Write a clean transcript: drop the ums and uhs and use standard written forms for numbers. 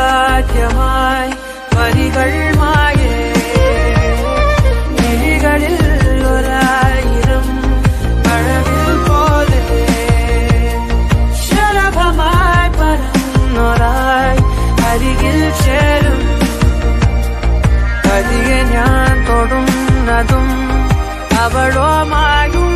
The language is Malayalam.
പറയുവാനിതാദ്യമായി വരികൾ മായേ മിഴികളിൽ ഒരായിരം മഴവിൽ പോലെ ശലഭമായി പറന്നൊരായി അരികിൽ ചേരും പതിയെ ഞാൻ തൊടുന്നതും അവളോ മായും